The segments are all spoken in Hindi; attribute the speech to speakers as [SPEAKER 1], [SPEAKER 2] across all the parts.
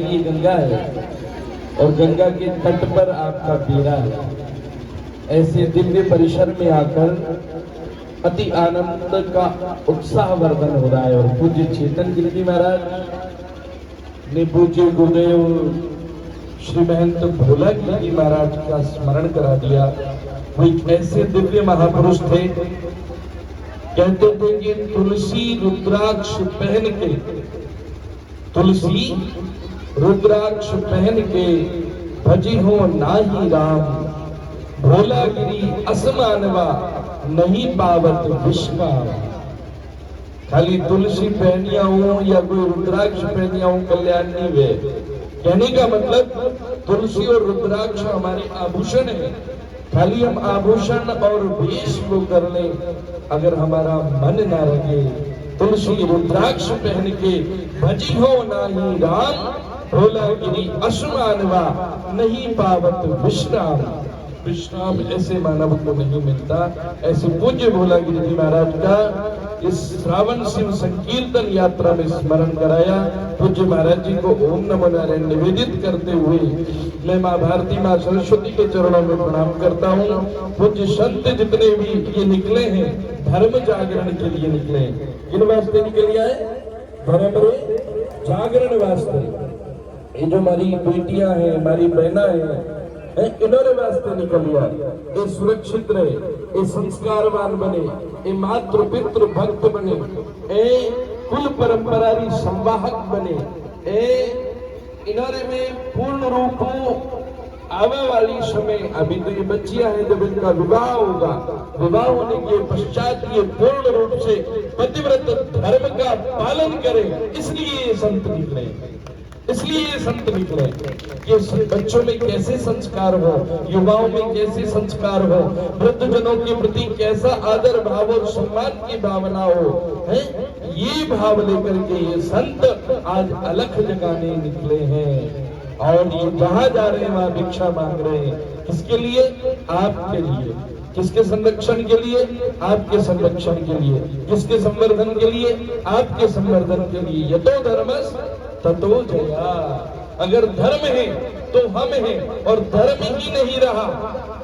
[SPEAKER 1] ये गंगा है और गंगा के तट पर आपका डेरा है। ऐसे दिव्य परिसर में आकर अति आनंद का उत्साह वर्धन हो रहा है। और पूज्य चेतन गिरिजी महाराज ने पूज्य गुरुदेव श्री महंत भोला गिरिजी महाराज का स्मरण करा दिया। वो एक ऐसे दिव्य महापुरुष थे, कहते थे कि तुलसी रुद्राक्ष पहन के, तुलसी रुद्राक्ष पहन के भजी हो नाही राम, भोला गिरी असमानवा नहीं पावत विश्वाम। खाली तुलसी पहनिया हूं या कोई रुद्राक्ष पहनिया हूं कल्याण नहीं वे। कहने का मतलब तुलसी और रुद्राक्ष हमारे आभूषण है। खाली हम आभूषण और वेश को कर ले, अगर हमारा मन ना रहे। तुलसी रुद्राक्ष पहन के भजी हो नाही राम, भोला गिरी असमानवा नहीं पावत विश्राम। विश्राम ऐसे मानव को नहीं मिलता। ऐसे पूज्य भोला गिरिजी महाराज का इस श्रावण शिव संकीर्तन यात्रा में स्मरण कराया। पूज्य महाराज जी को ओम नमो नारायण निवेदित करते हुए मैं माँ भारती माँ सरस्वती के चरणों में प्रणाम करता हूँ। पूज्य संत जितने भी ये निकले हैं धर्म जागरण के लिए निकले हैं। किन वास्ते निकल आए? धर्म जागरण वास्ते। ये जो हमारी बेटियां हैं, हमारी बहना है, इन्होंने वास्ते निकल गया। ये सुरक्षित रहे, ये संस्कारवान बने, ये मातृ पितृ भक्त बने, ये कुल परंपरा संवाहक बने, इन्होंने में पूर्ण रूप आने वाली समय, अभी तो ये बच्चियां हैं, जब इनका विवाह होगा, विवाह होने के पश्चात ये पूर्ण रूप से पतिव्रत धर्म का पालन करें। इसलिए ये संत निकले, इसलिए ये संत निकले कि बच्चों में कैसे संस्कार हो, युवाओं में कैसे संस्कार हो, वृद्धजनों के प्रति कैसा आदर भाव और सम्मान की भावना हो, है ये भाव लेकर के ये संत आज अलख जगाने निकले हैं। और ये जहां जा रहे हैं वहां भिक्षा मांग रहे हैं। किसके लिए? आपके लिए। किसके संरक्षण के लिए? आपके संरक्षण के लिए। किसके संवर्धन के लिए? आपके संवर्धन के लिए। यतो धर्मस् ततो जया। अगर धर्म है तो हम हैं, और धर्म ही नहीं रहा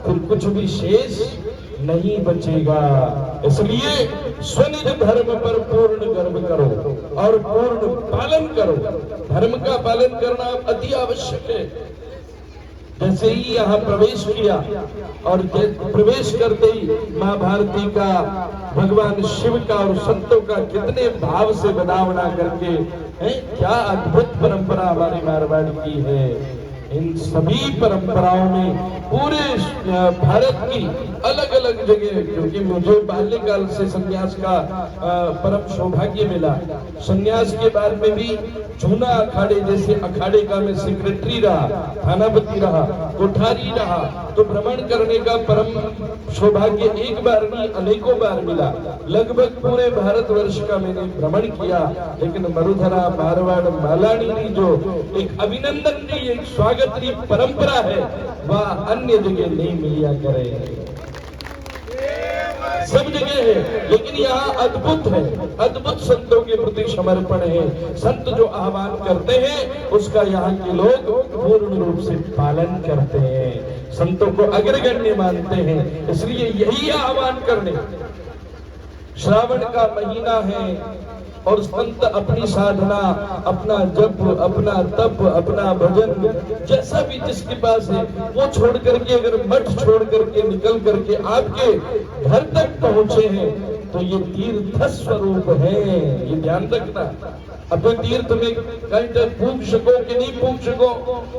[SPEAKER 1] फिर कुछ भी शेष नहीं बचेगा। इसलिए स्वनिज धर्म पर पूर्ण गर्व करो और पूर्ण पालन करो। धर्म का पालन करना अति आवश्यक है। जैसे ही यहाँ प्रवेश किया और प्रवेश करते ही माँ भारती का, भगवान शिव का और संतों का कितने भाव से बनावना करके है, क्या अद्भुत परंपरा हमारी मारवाड़ की है। इन सभी परंपराओं में पूरे भारत की अलग अलग जगह, क्योंकि मुझे बाल्यकाल से संन्यास का परम सौभाग्य मिला। संन्यास के बाद में भी जूना अखाड़े, जैसे अखाड़े का मैं सेक्रेटरी रहा, थानापति रहा, कोठारी रहा, तो भ्रमण करने का परम सौभाग्य एक बार नहीं अनेकों बार मिला। लगभग पूरे भारतवर्ष का मैंने भ्रमण किया, लेकिन मरुधरा, मारवाड़, मालानी जो एक अभिनंदन की, एक स्वागत की परंपरा है, वह अन्य जगह नहीं मिलिया करे। सब जगह है, लेकिन यहाँ अद्भुत है, अद्भुत संतों के प्रति समर्पण है। संत जो आह्वान करते हैं उसका यहाँ के लोग पूर्ण रूप से पालन करते हैं, संतों को अग्रगण्य मानते हैं। इसलिए यही आह्वान करने, श्रावण का महीना है और संत अपनी साधना, अपना जप, अपना तप, अपना भजन, जैसा भी जिसके पास है वो छोड़ करके, अगर मठ छोड़ करके निकल करके आपके घर तक पहुंचे हैं तो ये तीर्थ स्वरूप है। ये ध्यान रखना। अपने तीर्थ में कहीं तक पूछ सको कि नहीं पूछ सको,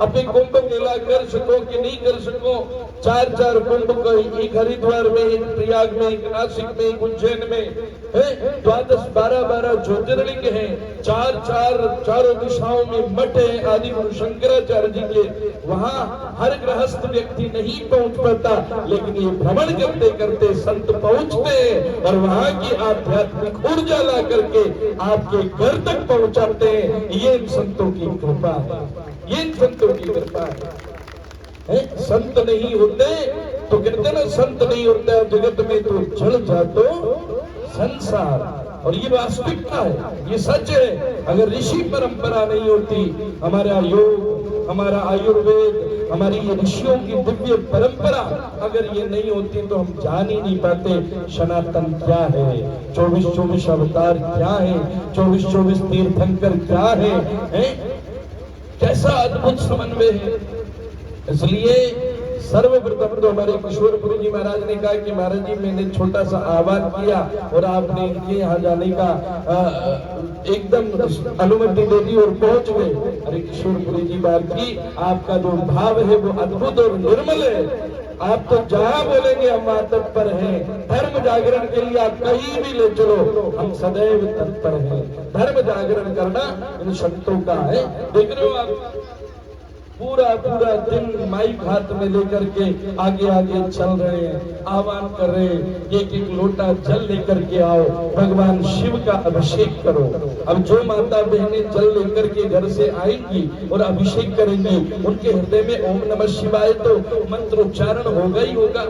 [SPEAKER 1] अपने कुंभ मेला कर सको कि नहीं कर सको, 4 कुंभ कहीं, एक हरिद्वार में, एक प्रयाग में, एक नासिक में, एक उज्जैन में है, 12 ज्योतिर्लिंग है, चारों दिशाओं में मठ है आदि गुरु शंकराचार्य जी के। वहां हर गृहस्थ व्यक्ति नहीं पहुंच पाता, लेकिन ये भ्रमण करते करते संत पहुंचते हैं और वहां की आध्यात्मिक ऊर्जा ला करके आपके घर तक पहुंचाते हैं। ये इन संतों की कृपा है, ये इन संतों की कृपा है। संत नहीं होते तो कहते ना, संत नहीं होता जगत में तो जल जातो संसार। और ये वास्तविकता है, ये सच है। अगर ऋषि परंपरा नहीं होती, हमारा योग, हमारा आयुर्वेद, हमारी ये ऋषियों की दिव्य परंपरा अगर ये नहीं होती तो हम जान ही नहीं पाते सनातन क्या है, 24-24 अवतार क्या है, 24-24 तीर्थंकर क्या है? कैसा अद्भुत समन्वय है। इसलिए सर्वप्रथम तो हमारे किशोरपुरी जी महाराज ने कहा कि महाराज जी मैंने छोटा सा आह्वान किया और आपने इनके यहाँ जाने का एकदम अनुमति दे दी और पहुंच गए। अरे किशोरपुरी जी महाराज जी, आपका जो भाव है वो अद्भुत और निर्मल है। आप तो जहां बोलेंगे हम वहां तत्पर हैं। धर्म जागरण के लिए आप कहीं भी ले चलो, हम सदैव तत्पर हैं। धर्म जागरण करना इन संतों का है। देख रहे हो आप, पूरा दिन माइक हाथ में लेकर के आगे आगे चल रहे हैं, आह्वान कर रहे हैं, एक लोटा जल लेकर के आओ, भगवान शिव का अभिषेक करो। अब जो माता बहनें जल लेकर के घर से आएंगी और अभिषेक करेंगी, उनके हृदय में ओम नमः शिवाय तो मंत्रोच्चारण होगा ही होगा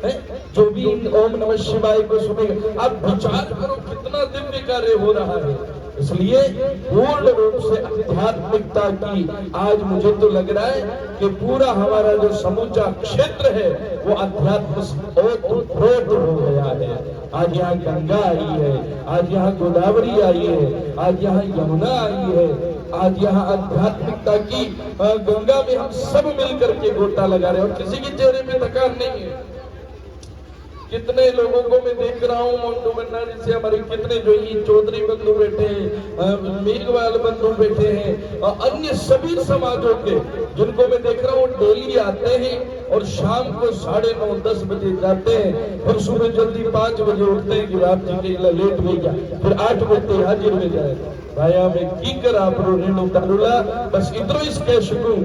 [SPEAKER 1] है। जो भी ओम नमः शिवाय को सुनेगा, आप विचार करो कितना दिव्य कार्य हो रहा है। इसलिए पूर्ण रूप से आध्यात्मिकता की आज मुझे तो लग रहा है कि पूरा हमारा जो समूचा क्षेत्र है वो अध्यात्म ओतप्रोत हो गया है। आज यहाँ गंगा आई है, आज यहाँ गोदावरी आई है, आज यहाँ यमुना आई है, आज यहाँ आध्यात्मिकता की गंगा में हम सब मिलकर के गोता लगा रहे हैं और किसी के चेहरे में थकान नहीं है। कितने लोगों को मैं देख रहा हूँ, मोन्टू भंडारी से हमारे कितने जो ही चौधरी बंधु बैठे हैं, मेघवाल बंधु बैठे हैं, और अन्य सभी समाजों के जिनको मैं देख रहा हूँ डेली आते हैं और शाम को 9:30-10 बजे जाते हैं, फिर सुबह जल्दी 5 बजे उठते हैं कि आप जी के लेट हो गया, फिर 8 बजे हाजिर हो जाए। भाया मैं की कर आप रेणु तारुला बस इतना इस कह सकूं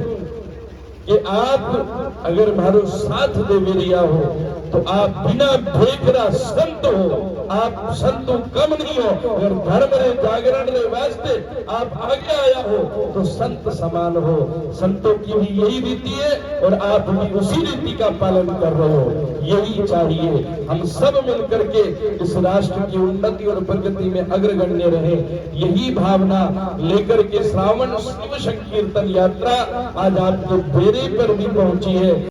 [SPEAKER 1] कि आप अगर मारो साथ दे मेरिया हो तो आप बिना भेकरा संत हो, आप संतों कम नहीं हो। अगर धर्म रे जागरण रे वास्ते आप आगे आया हो तो संत समान हो। संतों की भी यही रीति है और आप भी उसी रीति का पालन कर रहे हो। यही चाहिए, हम सब मिलकर के इस राष्ट्र की उन्नति और प्रगति में अग्रगण्य रहे। यही भावना लेकर के श्रावण शिव संकीर्तन यात्रा आज आपके डेरे पर भी पहुंची है।